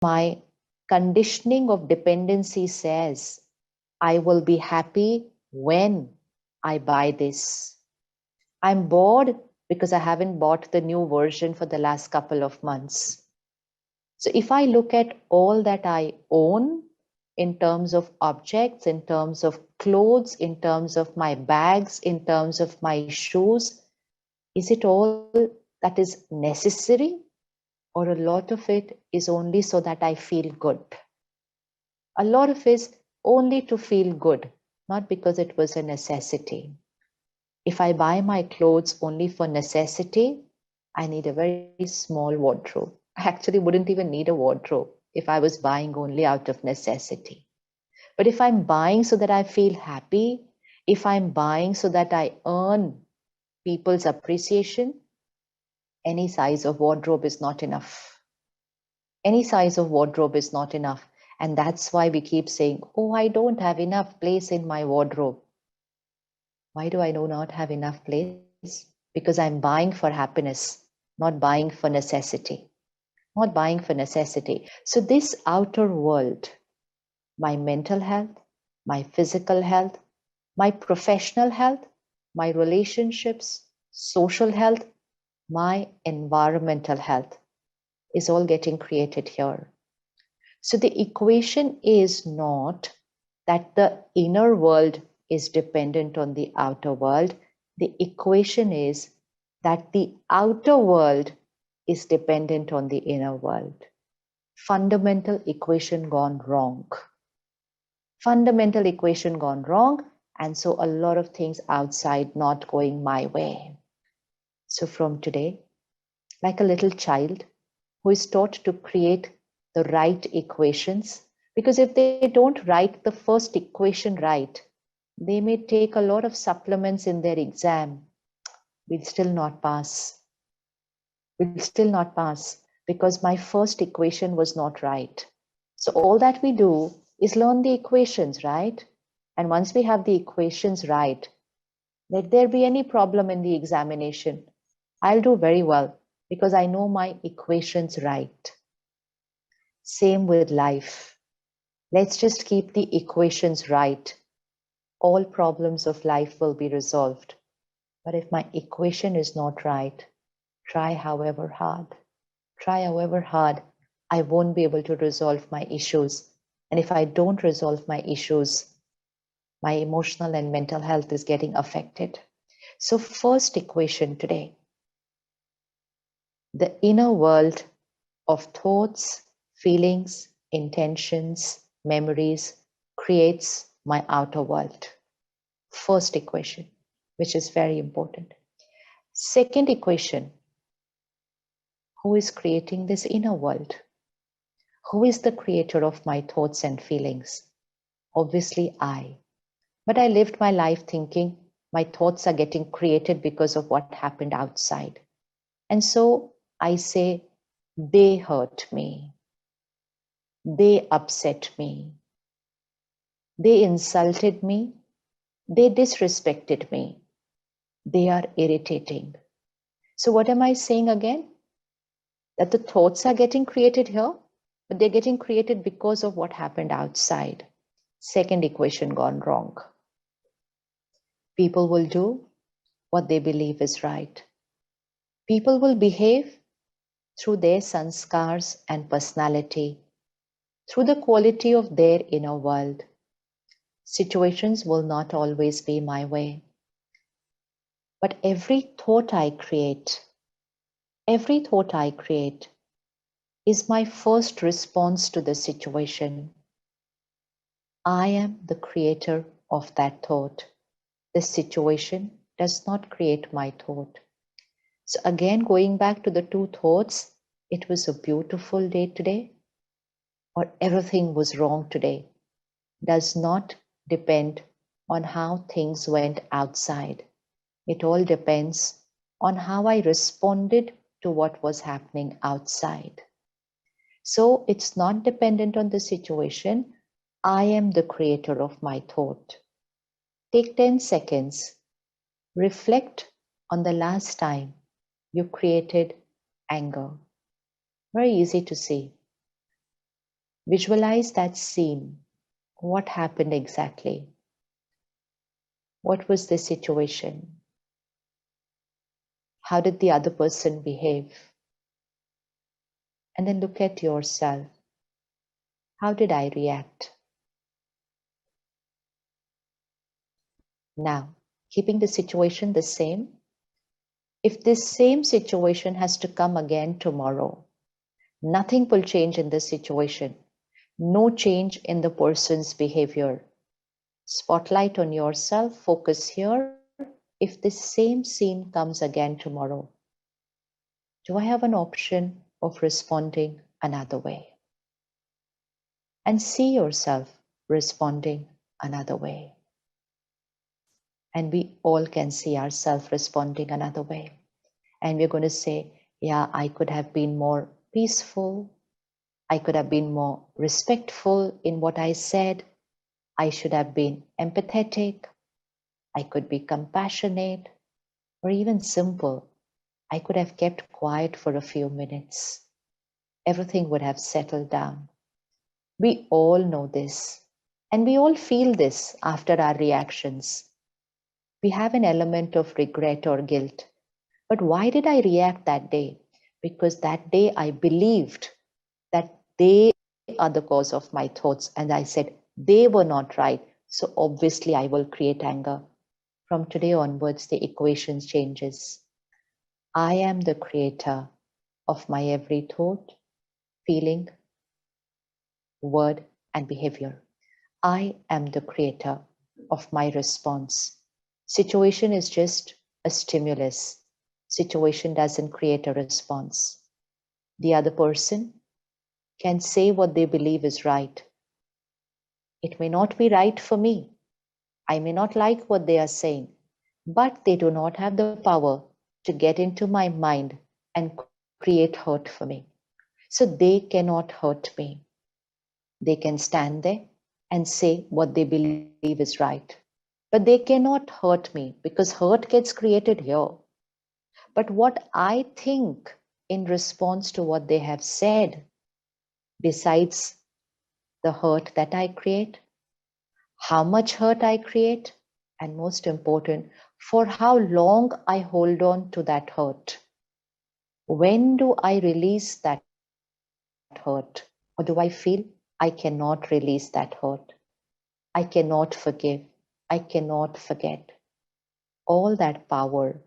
my conditioning of dependency says, I will be happy when I buy this. I'm bored because I haven't bought the new version for the last couple of months. So if I look at all that I own in terms of objects, in terms of clothes, in terms of my bags, in terms of my shoes, is it all that is necessary? Or a lot of it is only so that I feel good? A lot of it is only to feel good, not because it was a necessity. If I buy my clothes only for necessity, I need a very small wardrobe. I actually wouldn't even need a wardrobe if I was buying only out of necessity. But if I'm buying so that I feel happy, if I'm buying so that I earn people's appreciation, any size of wardrobe is not enough. Any size of wardrobe is not enough. And that's why we keep saying, oh, I don't have enough place in my wardrobe. Why do I not have enough place? Because I'm buying for happiness, not buying for necessity. Not buying for necessity. So this outer world, my mental health, my physical health, my professional health, my relationships, social health, my environmental health is all getting created here. So the equation is not that the inner world is dependent on the outer world. The equation is that the outer world is dependent on the inner world. Fundamental equation gone wrong. Fundamental equation gone wrong. And so a lot of things outside not going my way. So from today, like a little child who is taught to create the right equations, because if they don't write the first equation right, they may take a lot of supplements in their exam, will still not pass. Will still not pass because my first equation was not right. So all that we do is learn the equations, right? And once we have the equations right, let there be any problem in the examination, I'll do very well because I know my equations right. Same with life. Let's just keep the equations right. All problems of life will be resolved. But if my equation is not right, try however hard. Try however hard, I won't be able to resolve my issues. And if I don't resolve my issues, my emotional and mental health is getting affected. So first equation today, the inner world of thoughts, feelings, intentions, memories creates my outer world. First equation, which is very important. Second equation, who is creating this inner world? Who is the creator of my thoughts and feelings? Obviously, I. But I lived my life thinking my thoughts are getting created because of what happened outside. And so I say, they hurt me. They upset me. They insulted me. They disrespected me. They are irritating. So what am I saying again? That the thoughts are getting created here, but they're getting created because of what happened outside. Second equation gone wrong. People will do what they believe is right. People will behave through their sanskars and personality, through the quality of their inner world. Situations will not always be my way. But every thought I create is my first response to the situation. I am the creator of that thought. The situation does not create my thought. So again, going back to the two thoughts, it was a beautiful day today, or everything was wrong today, does not depend on how things went outside. It all depends on how I responded to what was happening outside. So it's not dependent on the situation. I am the creator of my thought. Take 10 seconds. Reflect on the last time you created anger. Very easy to see. Visualize that scene. What happened exactly? What was the situation? How did the other person behave? And then look at yourself. How did I react? Now, keeping the situation the same, if this same situation has to come again tomorrow, nothing will change in this situation. No change in the person's behavior. Spotlight on yourself, focus here. If this same scene comes again tomorrow, do I have an option of responding another way? And see yourself responding another way. And we all can see ourselves responding another way. And we're going to say, yeah, I could have been more peaceful. I could have been more respectful in what I said. I should have been empathetic. I could be compassionate, or even simple. I could have kept quiet for a few minutes. Everything would have settled down. We all know this, and we all feel this after our reactions. We have an element of regret or guilt. But why did I react that day? Because that day I believed that they are the cause of my thoughts, and I said they were not right. So obviously I will create anger. From today onwards, the equation changes. I am the creator of my every thought, feeling, word, and behavior. I am the creator of my response. Situation is just a stimulus. Situation doesn't create a response. The other person can say what they believe is right. It may not be right for me. I may not like what they are saying, but they do not have the power to get into my mind and create hurt for me. So they cannot hurt me. They can stand there and say what they believe is right. But they cannot hurt me because hurt gets created here. But what I think in response to what they have said, besides the hurt that I create, how much hurt I create, and most important, for how long I hold on to that hurt. When do I release that hurt? Or do I feel I cannot release that hurt? I cannot forgive. I cannot forget. All that power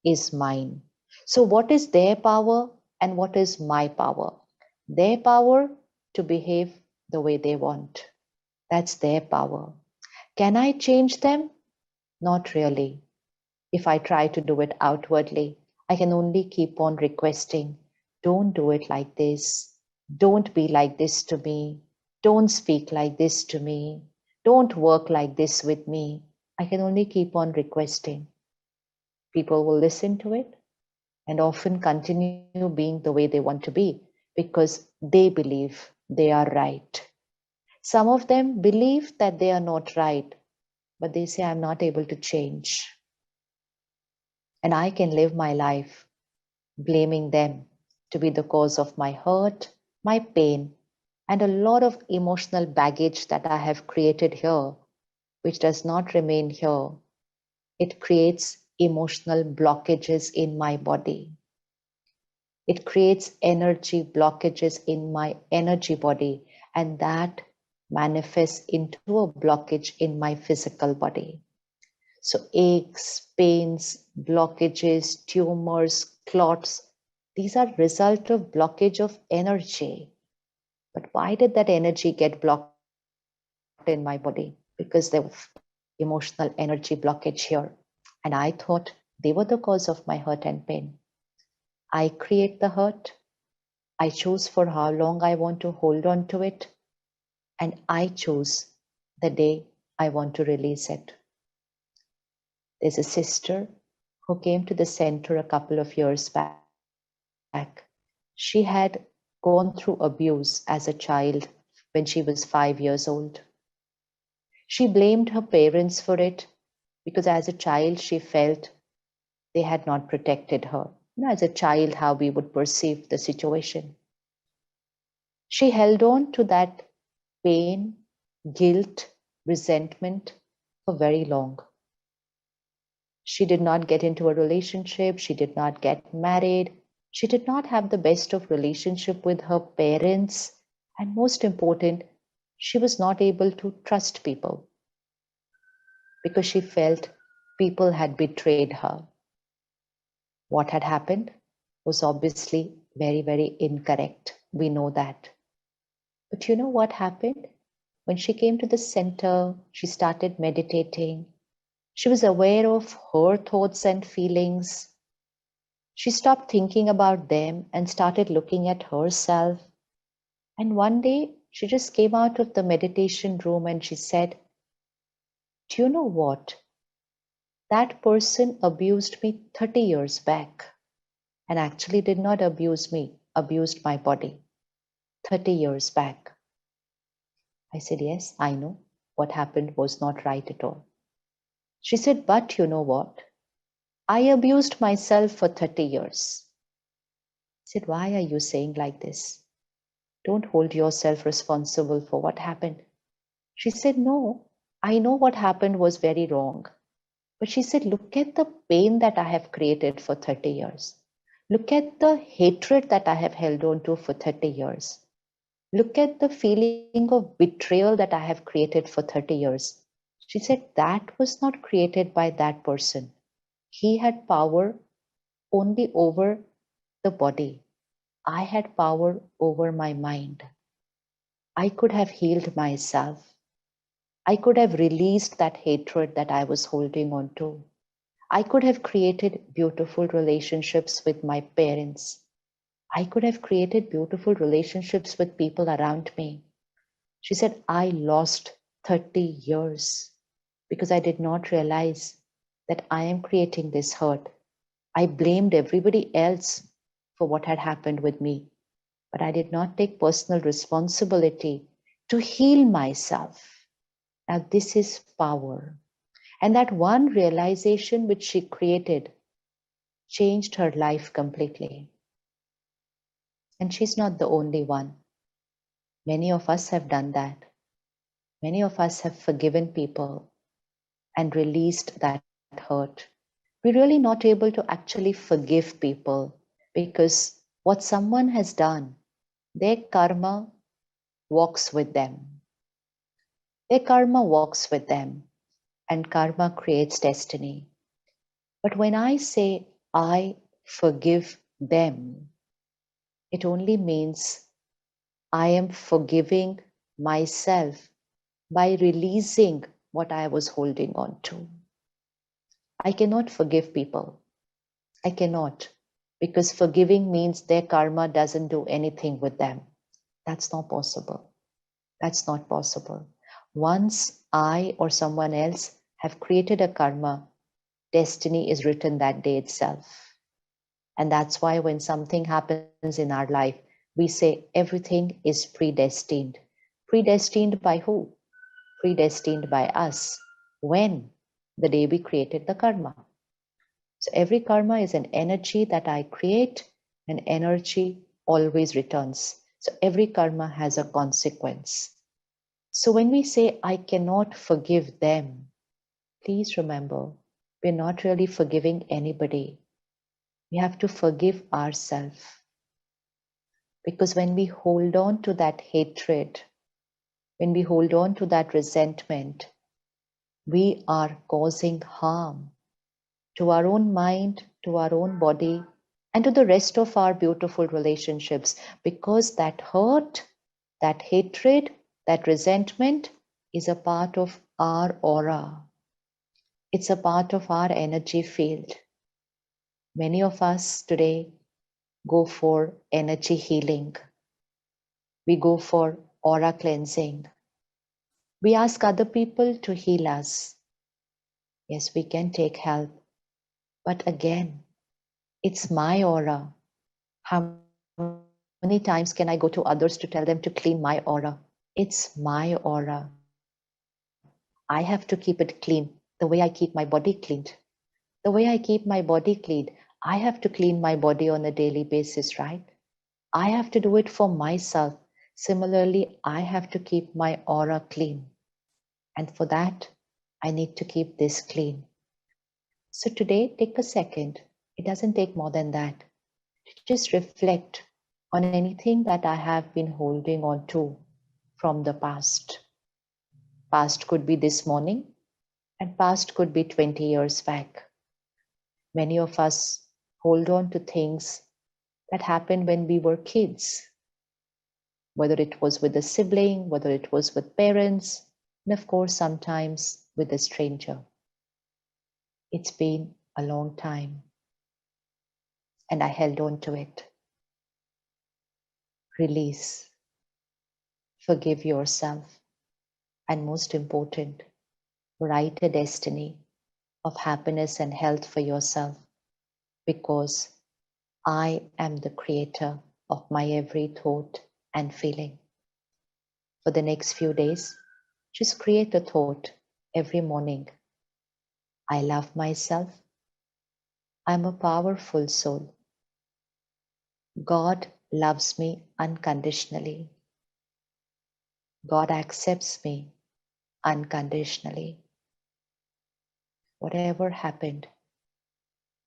is mine. So, what is their power and what is my power? Their power to behave the way they want. That's their power. Can I change them? Not really. If I try to do it outwardly, I can only keep on requesting, don't do it like this. Don't be like this to me. Don't speak like this to me. Don't work like this with me. I can only keep on requesting. People will listen to it and often continue being the way they want to be because they believe they are right. Some of them believe that they are not right, but they say, I'm not able to change. And I can live my life blaming them to be the cause of my hurt, my pain, and a lot of emotional baggage that I have created here, which does not remain here. It creates emotional blockages in my body. It creates energy blockages in my energy body, and that manifests into a blockage in my physical body. So aches, pains, blockages, tumors, clots, these are result of blockage of energy. But why did that energy get blocked in my body? Because there was emotional energy blockage here. And I thought they were the cause of my hurt and pain. I create the hurt. I choose for how long I want to hold on to it. And I choose the day I want to release it. There's a sister who came to the center a couple of years back. She had gone through abuse as a child when she was 5 years old. She blamed her parents for it because as a child she felt they had not protected her. As a child, how we would perceive the situation. She held on to that pain, guilt, resentment for very long. She did not get into a relationship. She did not get married. She did not have the best of relationship with her parents. And most important, she was not able to trust people because she felt people had betrayed her. What had happened was obviously very, very incorrect. We know that. But you know what happened? When she came to the center, she started meditating. She was aware of her thoughts and feelings. She stopped thinking about them and started looking at herself. And one day, she just came out of the meditation room and she said, "Do you know what? That person abused me 30 years back and actually did not abuse me, abused my body 30 years back." I said, "Yes, I know. What happened was not right at all." She said, "But you know what? I abused myself for 30 years." I said, "Why are you saying like this? Don't hold yourself responsible for what happened." She said, "No, I know what happened was very wrong." But she said, "Look at the pain that I have created for 30 years. Look at the hatred that I have held on to for 30 years. Look at the feeling of betrayal that I have created for 30 years." She said, "That was not created by that person. He had power only over the body. I had power over my mind. I could have healed myself. I could have released that hatred that I was holding on to. I could have created beautiful relationships with my parents. I could have created beautiful relationships with people around me." She said, "I lost 30 years because I did not realize that I am creating this hurt. I blamed everybody else for what had happened with me, but I did not take personal responsibility to heal myself." Now, this is power. And that one realization which she created changed her life completely. And she's not the only one. Many of us have done that. Many of us have forgiven people and released that hurt. We're really not able to actually forgive people because what someone has done, their karma walks with them. Their karma walks with them, and karma creates destiny. But when I say I forgive them, it only means I am forgiving myself by releasing what I was holding on to. I cannot forgive people. I cannot, because forgiving means their karma doesn't do anything with them. That's not possible. That's not possible. Once I or someone else have created a karma, destiny is written that day itself. And that's why when something happens in our life, we say everything is predestined. Predestined by who? Predestined by us. When? The day we created the karma. So every karma is an energy that I create, and energy always returns. So every karma has a consequence. So when we say, I cannot forgive them, please remember, we're not really forgiving anybody. We have to forgive ourselves. Because when we hold on to that hatred, when we hold on to that resentment, we are causing harm to our own mind, to our own body, and to the rest of our beautiful relationships, because that hurt, that hatred, that resentment is a part of our aura. It's a part of our energy field. Many of us today go for energy healing. We go for aura cleansing. We ask other people to heal us. Yes, we can take help. But again, it's my aura. How many times can I go to others to tell them to clean my aura? It's my aura. I have to keep it clean the way I keep my body cleaned. The way I keep my body cleaned, I have to clean my body on a daily basis, right? I have to do it for myself. Similarly, I have to keep my aura clean. And for that, I need to keep this clean. So today, take a second. It doesn't take more than that. Just reflect on anything that I have been holding on to from the past. Past could be this morning, and past could be 20 years back. Many of us hold on to things that happened when we were kids, whether it was with a sibling, whether it was with parents, and of course, sometimes with a stranger. It's been a long time, and I held on to it. Release, forgive yourself, and most important, write a destiny of happiness and health for yourself, because I am the creator of my every thought and feeling. For the next few days, just create a thought every morning. I love myself. I'm a powerful soul. God loves me unconditionally. God accepts me unconditionally. Whatever happened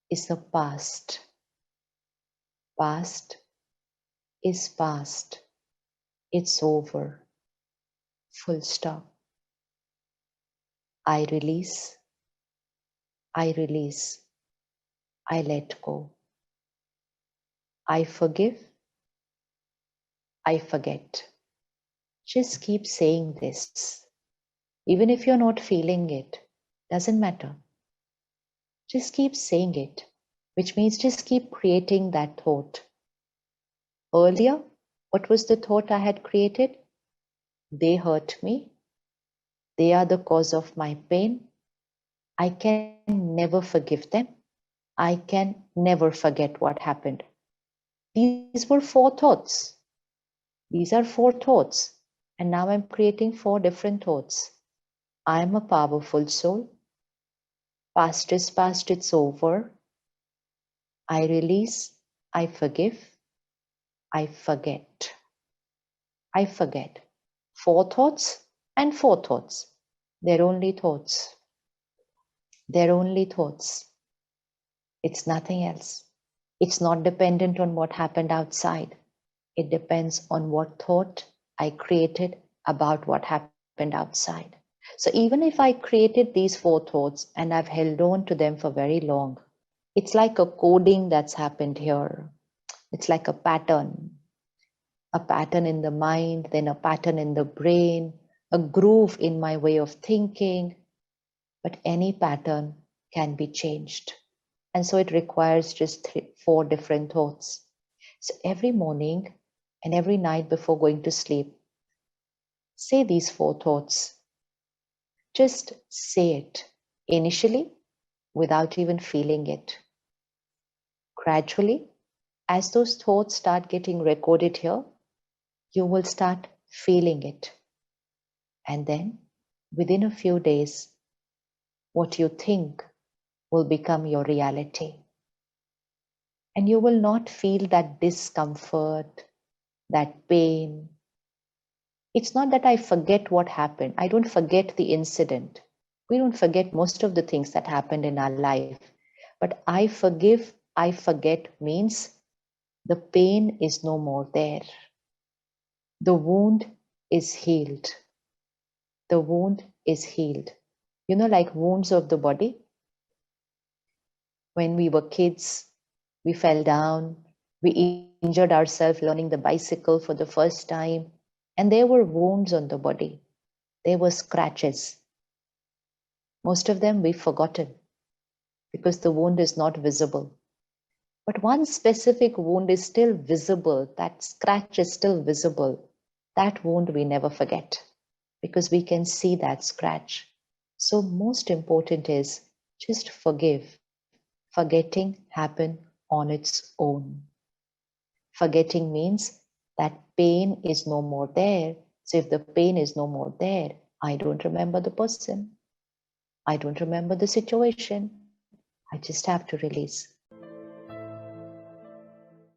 is the past. Past is past. It's over. Full stop. I release. I release. I let go. I forgive. I forget. Just keep saying this. Even if you're not feeling it, doesn't matter. Just keep saying it, which means just keep creating that thought. Earlier, what was the thought I had created? They hurt me. They are the cause of my pain. I can never forgive them. I can never forget what happened. These were 4 thoughts. These are 4 thoughts. And now I'm creating 4 different thoughts. I am a powerful soul. Past is past, it's over. I release, I forgive, I forget. I forget. 4 thoughts and 4 thoughts. They're only thoughts. They're only thoughts. It's nothing else. It's not dependent on what happened outside. It depends on what thought I created about what happened outside. So even if I created these 4 thoughts and I've held on to them for very long, it's like a coding that's happened here. It's like a pattern in the mind, then a pattern in the brain, a groove in my way of thinking. But any pattern can be changed. And so it requires just 4 different thoughts. So every morning and every night before going to sleep, say these 4 thoughts. Just say it initially without even feeling it. Gradually, as those thoughts start getting recorded here, you will start feeling it. And then within a few days, what you think will become your reality. And you will not feel that discomfort, that pain. It's not that I forget what happened. I don't forget the incident. We don't forget most of the things that happened in our life. But I forgive, I forget means the pain is no more there. The wound is healed. The wound is healed. You know, like wounds of the body. When we were kids, we fell down, we injured ourselves learning the bicycle for the first time, and there were wounds on the body. There were scratches. Most of them we've forgotten because the wound is not visible. But one specific wound is still visible, that scratch is still visible. That wound we never forget because we can see that scratch. So most important is just forgive. Forgetting happen on its own. Forgetting means that pain is no more there. So if the pain is no more there, I don't remember the person. I don't remember the situation. I just have to release.